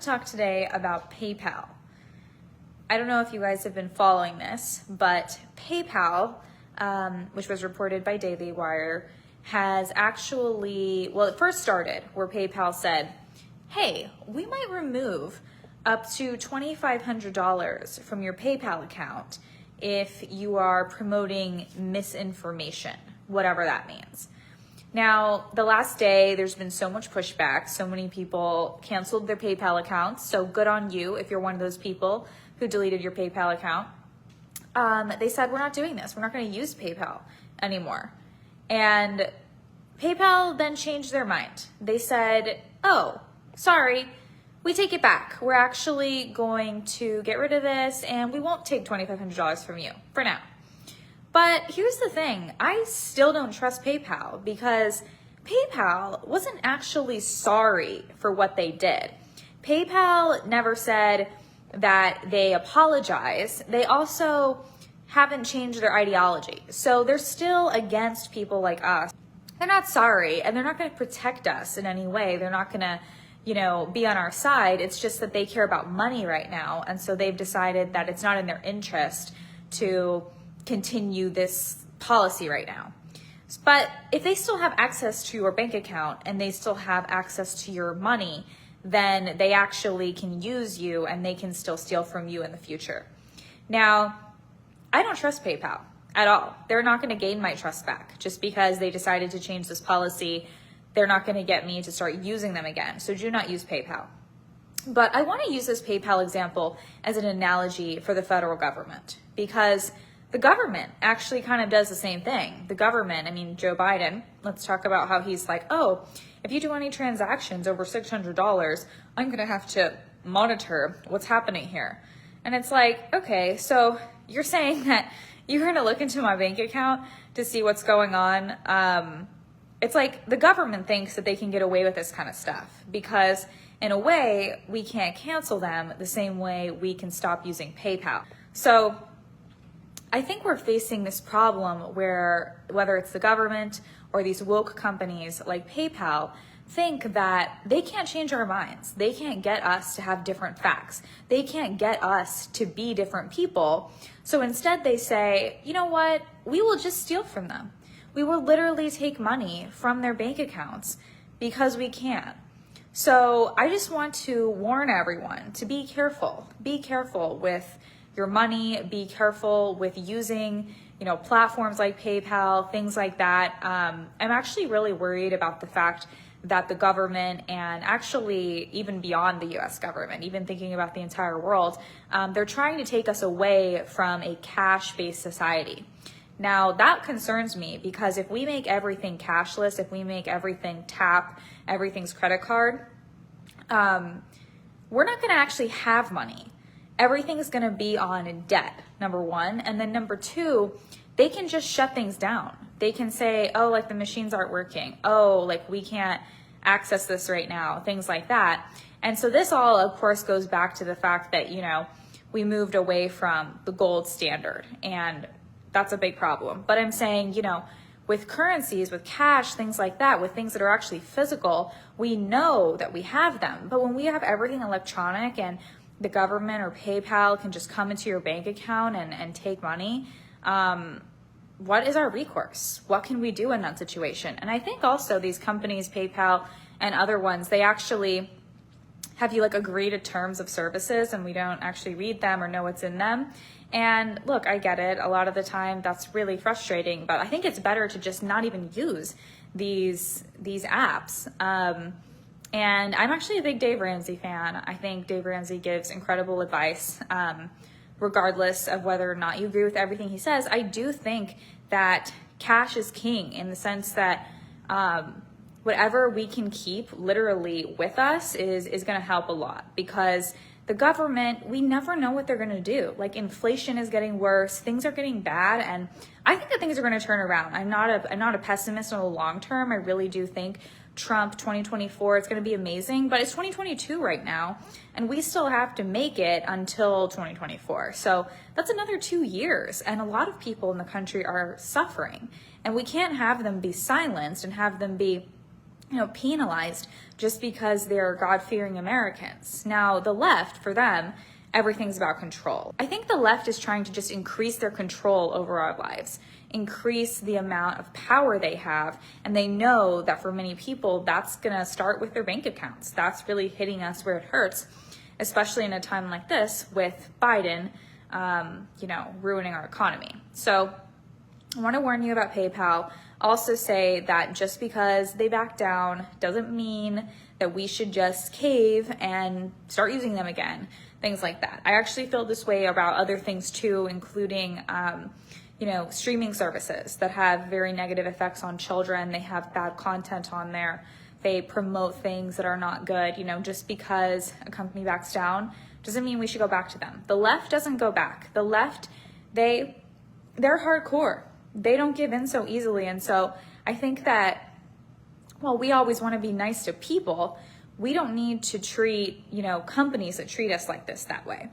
talk today about PayPal. I don't know if you guys have been following this, but PayPal, which was reported by Daily Wire, has actually, well, it first started where PayPal said, hey, we might remove up to $2,500 from your PayPal account if you are promoting misinformation, whatever that means. Now, the last day, there's been so much pushback. So many people canceled their PayPal accounts. So good on you if you're one of those people who deleted your PayPal account. They said, we're not doing this. We're not going to use PayPal anymore. And PayPal then changed their mind. They said, oh, sorry, we take it back. We're actually going to get rid of this and we won't take $2,500 from you for now. But here's the thing, I still don't trust PayPal because PayPal wasn't actually sorry for what they did. PayPal never said that they apologize. They also haven't changed their ideology. So they're still against people like us. They're not sorry and they're not going to protect us in any way. They're not going to, be on our side. It's just that they care about money right now. And so they've decided that it's not in their interest to continue this policy right now. But if they still have access to your bank account and they still have access to your money, then they actually can use you and they can still steal from you in the future. Now, I don't trust PayPal at all. They're not going to gain my trust back just because they decided to change this policy. They're not going to get me to start using them again. So do not use PayPal. But I want to use this PayPal example as an analogy for the federal government because the government actually kind of does the same thing. The government, Joe Biden, let's talk about how he's like, oh, if you do any transactions over $600, I'm going to have to monitor what's happening here. And it's like, okay, so you're saying that you're going to look into my bank account to see what's going on. It's like the government thinks that they can get away with this kind of stuff because in a way, we can't cancel them the same way we can stop using PayPal. So I think we're facing this problem where whether it's the government or these woke companies like PayPal think that they can't change our minds. They can't get us to have different facts. They can't get us to be different people. So instead they say, you know what? We will just steal from them. We will literally take money from their bank accounts because we can. So I just want to warn everyone to be careful. Be careful with your money, be careful with using, platforms like PayPal, things like that. I'm actually really worried about the fact that the government and actually even beyond the US government, even thinking about the entire world, they're trying to take us away from a cash-based society. Now that concerns me because if we make everything cashless, if we make everything tap, everything's credit card, we're not gonna actually have money. Everything's going to be on debt, number one. And then number two, they can just shut things down. They can say, oh, the machines aren't working. Oh, we can't access this right now, things like that. And so this all, of course, goes back to the fact that, we moved away from the gold standard. And that's a big problem. But I'm saying, with currencies, with cash, things like that, with things that are actually physical, we know that we have them. But when we have everything electronic and the government or PayPal can just come into your bank account and take money, what is our recourse? What can we do in that situation? And I think also these companies, PayPal and other ones, they actually have you agree to terms of services and we don't actually read them or know what's in them. And look, I get it. A lot of the time that's really frustrating, but I think it's better to just not even use these apps. And I'm actually a big Dave Ramsey fan. I think Dave Ramsey gives incredible advice, regardless of whether or not you agree with everything he says. I do think that cash is king in the sense that whatever we can keep literally with us is going to help a lot because the government, we never know what they're going to do. Inflation is getting worse, things are getting bad, and I think that things are going to turn around. I'm not a pessimist on the long term. I really do think Trump 2024, it's going to be amazing, but it's 2022 right now, and we still have to make it until 2024. So that's another 2 years, and a lot of people in the country are suffering, and we can't have them be silenced and have them be penalized just because they're God-fearing Americans. Now, the left, for them, everything's about control. I think the left is trying to just increase their control over our lives, increase the amount of power they have, and they know that for many people, that's gonna start with their bank accounts. That's really hitting us where it hurts, especially in a time like this with Biden, ruining our economy. So I want to warn you about PayPal. Also say that just because they back down doesn't mean that we should just cave and start using them again, things like that. I actually feel this way about other things too, including, streaming services that have very negative effects on children. They have bad content on there. They promote things that are not good. Just because a company backs down doesn't mean we should go back to them. The left doesn't go back. The left, they're hardcore. They don't give in so easily. And so I think that while we always want to be nice to people, we don't need to treat, companies that treat us like this that way.